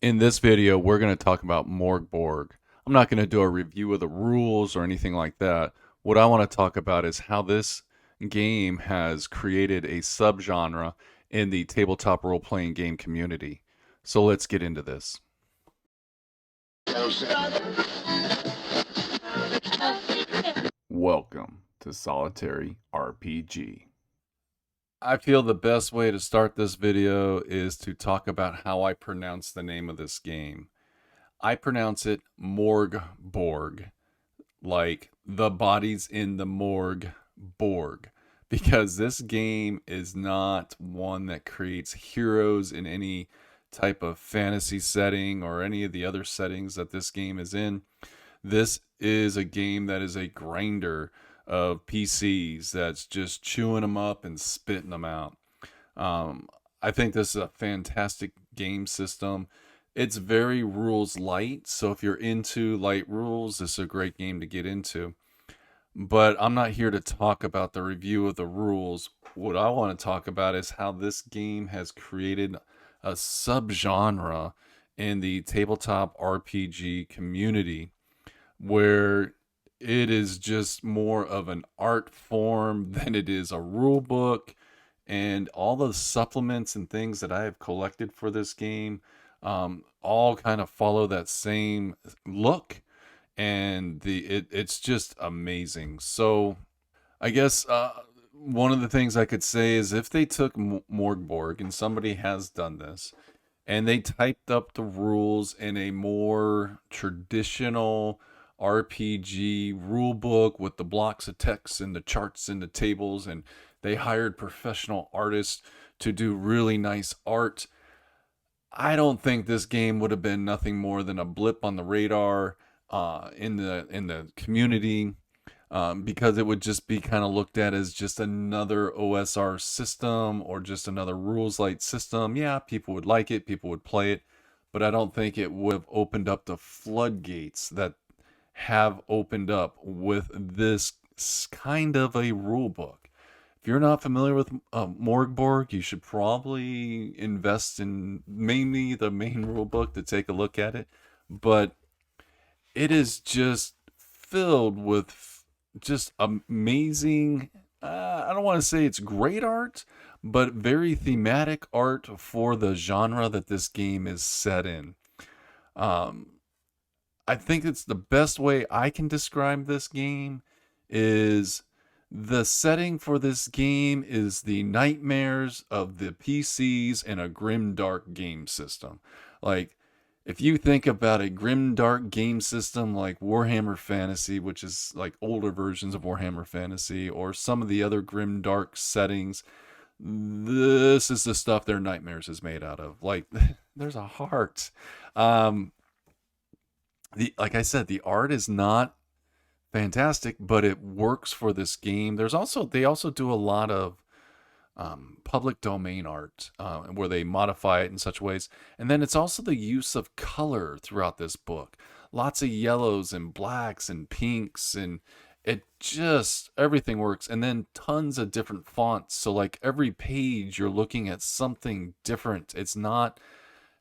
In this video, we're going to talk about Morg Borg. I'm not going to do a review of the rules or anything like that. What I want to talk about is how this game has created a subgenre in the tabletop role playing game community. So let's get into this. Welcome to Solitary RPG. I feel the best way to start this video is to talk about how I pronounce the name of this game. I pronounce it Morg Borg, like the bodies in the Morg Borg, because this game is not one that creates heroes in any type of fantasy setting or any of the other settings that this game is in. This is a game that is a grinder of PCs that's just chewing them up and spitting them out. Um, I think this is a fantastic game system. It's very rules light, so if you're into light rules, this is a great game to get into. But I'm not here to talk about the review of the rules. What I want to talk about is how this game has created a subgenre in the tabletop RPG community where it is just more of an art form than it is a rule book. And all the supplements and things that I have collected for this game all kind of follow that same look, and it's just amazing. So I guess one of the things I could say is if they took Morg Borg, and somebody has done this, and they typed up the rules in a more traditional RPG rule book with the blocks of text and the charts and the tables, and they hired professional artists to do really nice art, I don't think this game would have been nothing more than a blip on the radar in the community, because it would just be kind of looked at as just another OSR system or just another rules light system. Yeah, people would like it, people would play it, but I don't think it would have opened up the floodgates that have opened up with this kind of a rule book. If you're not familiar with Morg Borg, you should probably invest in mainly the main rule book to take a look at it. But it is just filled with just amazing. I don't want to say it's great art, but very thematic art for the genre that this game is set in. Um, I think it's the best way I can describe this game is the setting for this game is the nightmares of the PCs in a grim dark game system. Like if you think about a grim dark game system like Warhammer Fantasy, which is like older versions of Warhammer Fantasy, or some of the other grim dark settings, this is the stuff their nightmares is made out of. Like there's a heart. Um, the like I said, the art is not fantastic, but it works for this game. They also do a lot of public domain art where they modify it in such ways, and then it's also the use of color throughout this book. Lots of yellows and blacks and pinks, and it just everything works. And then tons of different fonts. So like every page, you're looking at something different. It's not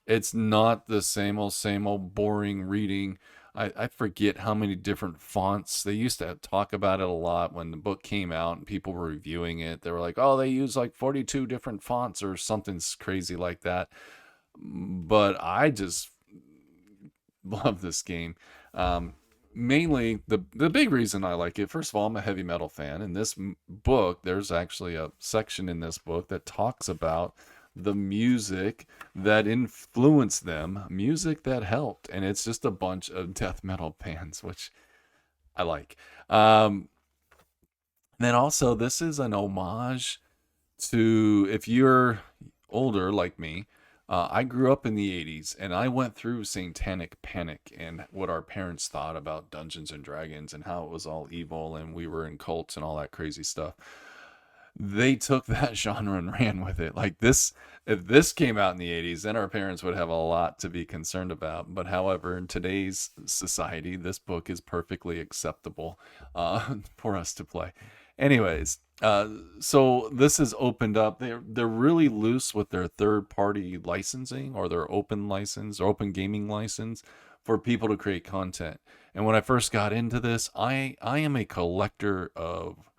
the same old boring reading. I forget how many different fonts. They used to talk about it a lot when the book came out and people were reviewing it. They were like, oh, they use like 42 different fonts or something crazy like that. But I just love this game. Mainly, the big reason I like it, first of all, I'm a heavy metal fan. In this book, there's actually a section in this book that talks about the music that influenced them, music that helped, and it's just a bunch of death metal bands, which I like. Then also, this is an homage to, if you're older like me, I grew up in the 80s and I went through Satanic Panic and what our parents thought about Dungeons and Dragons and how it was all evil and we were in cults and all that crazy stuff. They took that genre and ran with it. Like this, if this came out in the 80s, then our parents would have a lot to be concerned about. But however, in today's society, this book is perfectly acceptable for us to play. Anyways, so this is opened up. They're really loose with their third party licensing or their open license or open gaming license for people to create content. And when I first got into this, I am a collector of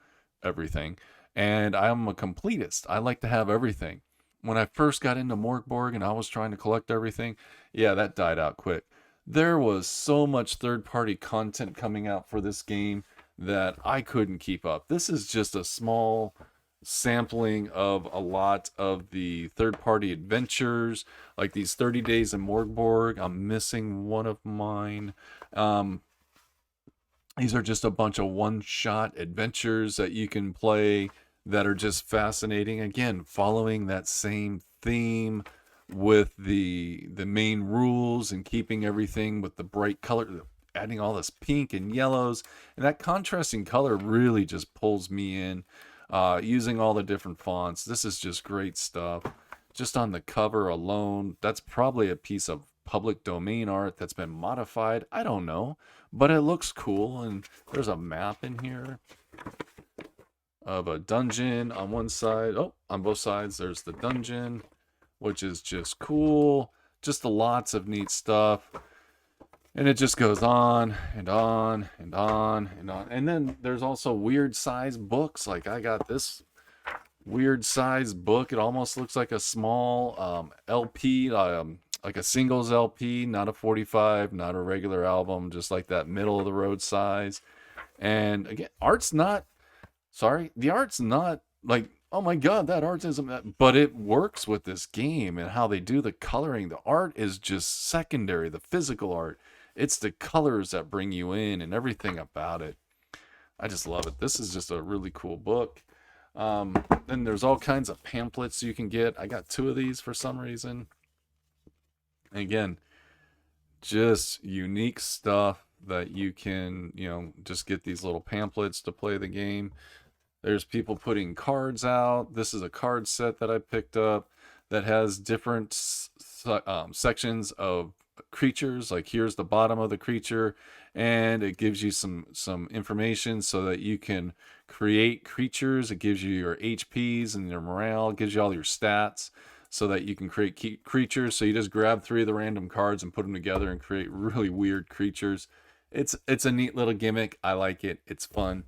everything, and I'm a completist. I like to have everything. When I first got into Morg Borg and I was trying to collect everything, yeah, that died out quick. There was so much third party content coming out for this game that I couldn't keep up. This is just a small sampling of a lot of the third party adventures, like these 30 days in Morg Borg. I'm missing one of mine. Um, these are just a bunch of one-shot adventures that you can play that are just fascinating. Again, following that same theme with the main rules and keeping everything with the bright color, adding all this pink and yellows, and that contrasting color really just pulls me in. Using all the different fonts, this is just great stuff. Just on the cover alone, that's probably a piece of public domain art that's been modified. I don't know, but it looks cool. And there's a map in here of a dungeon on one side. Oh, on both sides, there's the dungeon, which is just cool. Just lots of neat stuff. And it just goes on and on and on and on. And then there's also weird size books. Like I got this weird size book. It almost looks like a small LP, like a singles LP, not a 45, not a regular album, just like that middle of the road size. And again, the art's not like, oh my God, that art isn't that, but it works with this game and how they do the coloring. The art is just secondary, the physical art. It's the colors that bring you in and everything about it. I just love it. This is just a really cool book. Then there's all kinds of pamphlets you can get. I got 2 of these for some reason. And again, just unique stuff that you can, just get these little pamphlets to play the game. There's people putting cards out. This is a card set that I picked up that has different sections of creatures. Like here's the bottom of the creature, and it gives you some information so that you can create creatures. It gives you your HPs and your morale. It gives you all your stats so that you can create creatures. So you just grab 3 of the random cards and put them together and create really weird creatures. It's a neat little gimmick. I like it. It's fun.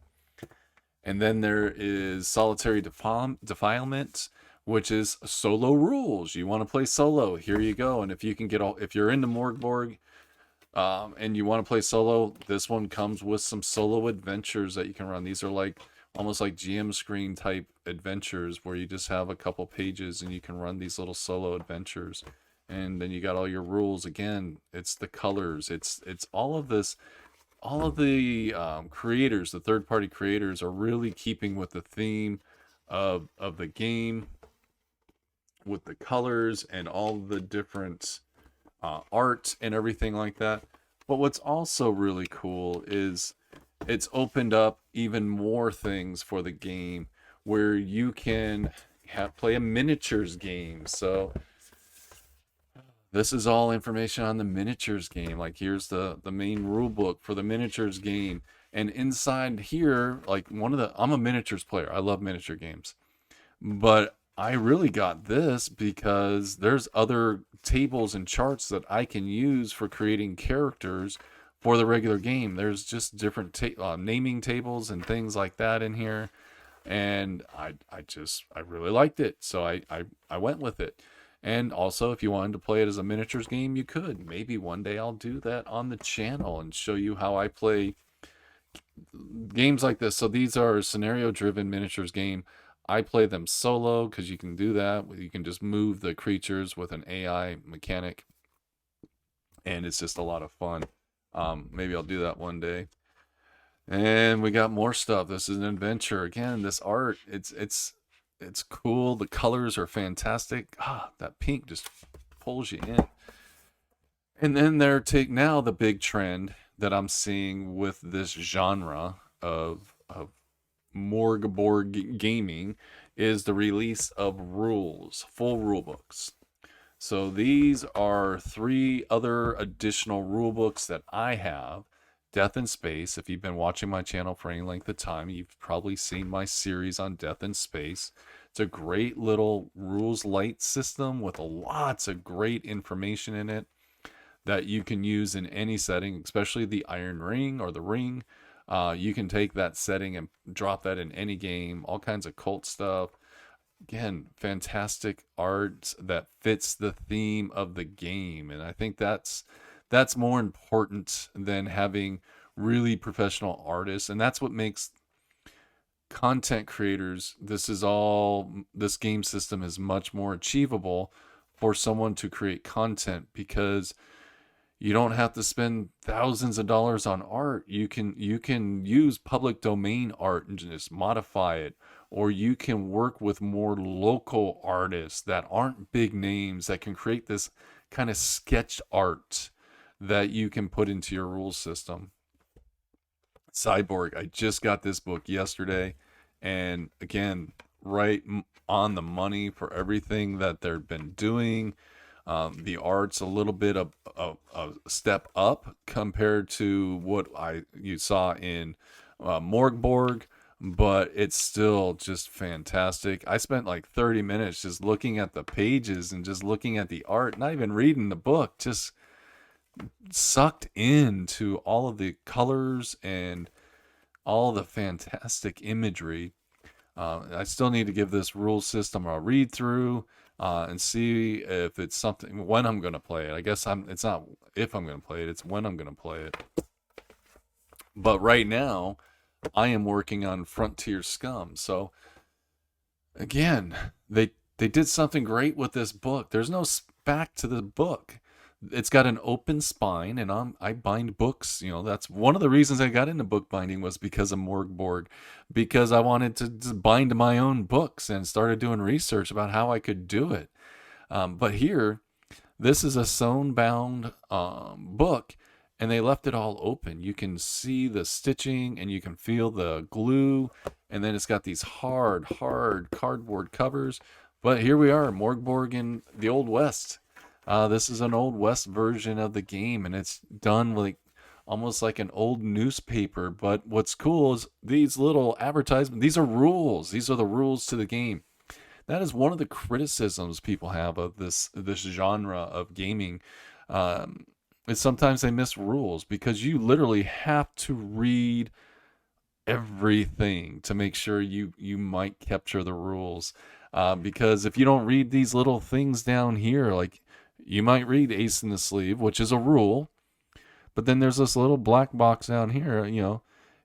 And then there is solitary defilement, which is solo rules. You want to play solo, here you go. And if you can if you're into Morg Borg, and you want to play solo, this one comes with some solo adventures that you can run. These are like almost like GM screen type adventures where you just have a couple pages and you can run these little solo adventures. And then you got all your rules. Again, it's the colors. It's all of this. All of the creators, the third-party creators, are really keeping with the theme of the game, with the colors and all the different art and everything like that. But what's also really cool is it's opened up even more things for the game where you can play a miniatures game. So this is all information on the miniatures game. Like here's the main rule book for the miniatures game. And inside here, like I'm a miniatures player. I love miniature games. But I really got this because there's other tables and charts that I can use for creating characters for the regular game. There's just different naming tables and things like that in here. And I really liked it. So I went with it. And also, if you wanted to play it as a miniatures game, you could. Maybe one day I'll do that on the channel and show you how I play games like this. So these are scenario-driven miniatures game. I play them solo because you can do that. You can just move the creatures with an AI mechanic. And it's just a lot of fun. Maybe I'll do that one day. And we got more stuff. This is an adventure. Again, this art, it's cool. The colors are fantastic. That pink just pulls you in. And then now the big trend that I'm seeing with this genre of Morg Borg gaming is the release of rules, full rule books. So these are 3 other additional rule books that I have Death in Space. If you've been watching my channel for any length of time, you've probably seen my series on Death in Space. It's a great little rules light system with lots of great information in it that you can use in any setting, especially the Iron Ring or the Ring. You can take that setting and drop that in any game, all kinds of cult stuff. Again, fantastic art that fits the theme of the game. And I think that's more important than having really professional artists. And that's what makes content creators, this game system is much more achievable for someone to create content, because you don't have to spend thousands of dollars on art. You can use public domain art and just modify it, or you can work with more local artists that aren't big names that can create this kind of sketch art that you can put into your rules system. Cyborg, I just got this book yesterday, and again, right on the money for everything that they've been doing. The art's a little bit of a step up compared to what you saw in Morg Borg, but it's still just fantastic. I spent like 30 minutes just looking at the pages and just looking at the art, not even reading the book, just sucked into all of the colors and all the fantastic imagery. I still need to give this rule system a read through and see if it's something, when I'm going to play it. I guess it's not if I'm going to play it, it's when I'm going to play it. But right now, I am working on Frontier Scum. So again, they did something great with this book. There's no back to the book. It's got an open spine, and I bind books. That's one of the reasons I got into book binding, was because of Morg Borg, because I wanted to just bind my own books and started doing research about how I could do it. But here, this is a sewn bound book, and they left it all open. You can see the stitching and you can feel the glue, and then it's got these hard cardboard covers. But here we are, Morg Borg in the Old West. This is an Old West version of the game, and it's done like almost like an old newspaper. But what's cool is these little advertisements. These are rules. These are the rules to the game. That is one of the criticisms people have of this genre of gaming. Is sometimes they miss rules, because you literally have to read everything to make sure you might capture the rules. Because if you don't read these little things down here, like you might read ace in the sleeve, which is a rule, but then there's this little black box down here,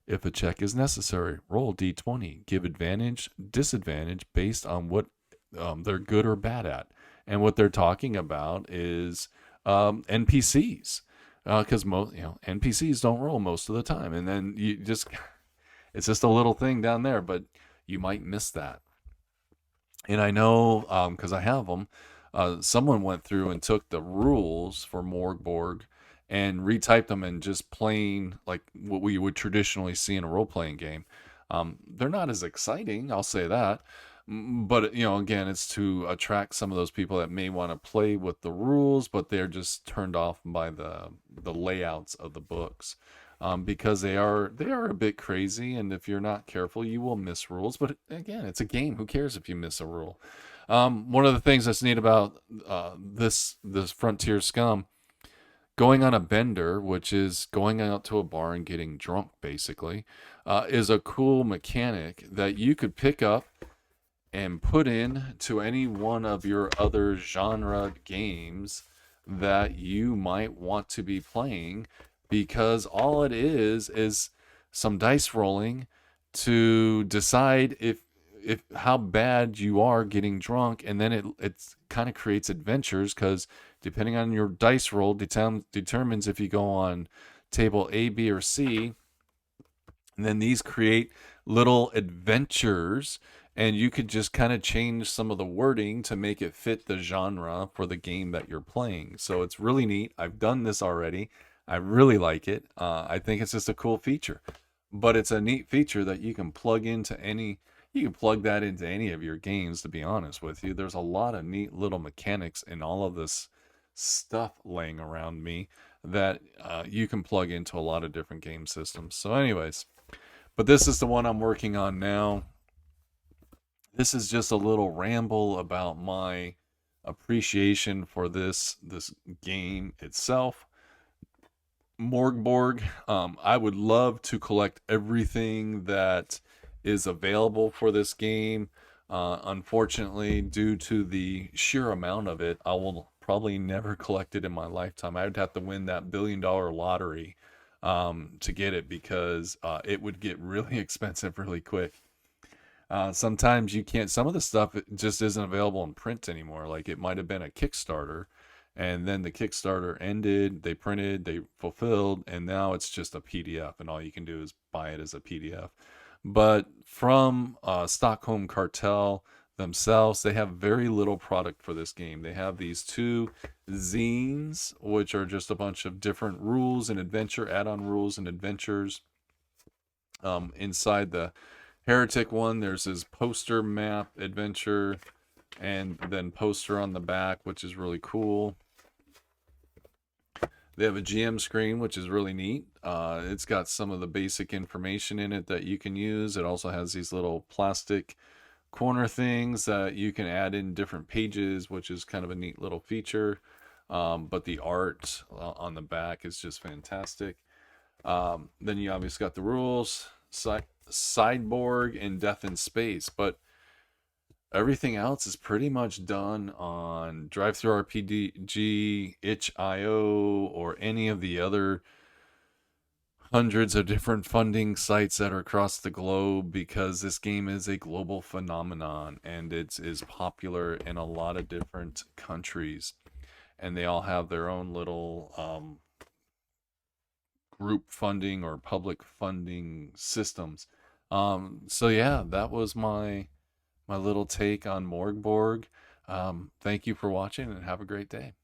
if a check is necessary, roll d20, give advantage, disadvantage based on what they're good or bad at. And what they're talking about is NPCs, because most NPCs don't roll most of the time, and then it's just a little thing down there, but you might miss that. And I know, because I have them, someone went through and took the rules for Morg Borg and retyped them in just plain, like what we would traditionally see in a role-playing game. They're not as exciting, I'll say that. But, again, it's to attract some of those people that may want to play with the rules, but they're just turned off by the layouts of the books. Because they are a bit crazy, and if you're not careful, you will miss rules. But again, it's a game. Who cares if you miss a rule? One of the things that's neat about this Frontier Scum, going on a bender, which is going out to a bar and getting drunk, basically, is a cool mechanic that you could pick up and put in to any one of your other genre games that you might want to be playing, because all it is some dice rolling to decide if how bad you are getting drunk, and then it kind of creates adventures, because depending on your dice roll determines if you go on table A, B, or C, and then these create little adventures, and you could just kind of change some of the wording to make it fit the genre for the game that you're playing. So it's really neat. I've done this already. I really like it. I think it's just a cool feature, but it's a neat feature that you can plug that into any of your games, to be honest with you. There's a lot of neat little mechanics in all of this stuff laying around me that you can plug into a lot of different game systems. So, anyways, but this is the one I'm working on now. This is just a little ramble about my appreciation for this game itself. Morg Borg. I would love to collect everything that is available for this game. Unfortunately, due to the sheer amount of it, I will probably never collect it in my lifetime. I would have to win that $1 billion lottery to get it, because it would get really expensive really quick. Sometimes you can't, some of the stuff it just isn't available in print anymore. Like, it might have been a Kickstarter, and then the Kickstarter ended, they printed, they fulfilled, and now it's just a PDF, and all you can do is buy it as a PDF. But from Stockholm Cartel themselves, they have very little product for this game. They have these two zines, which are just a bunch of different rules and adventure, add-on rules and adventures. Inside the Heretic one, there's his poster map adventure, and then poster on the back, which is really cool. They have a GM screen, which is really neat. It's got some of the basic information in it that you can use. It also has these little plastic corner things that you can add in different pages, which is kind of a neat little feature. But the art on the back is just fantastic. Then you obviously got the rules, sideboard, and death in space. But everything else is pretty much done on Drive-Thru RPG, itch.io, or any of the other hundreds of different funding sites that are across the globe, because this game is a global phenomenon and it is popular in a lot of different countries, and they all have their own little group funding or public funding systems. So yeah, that was my little take on Morg Borg. Thank you for watching, and have a great day.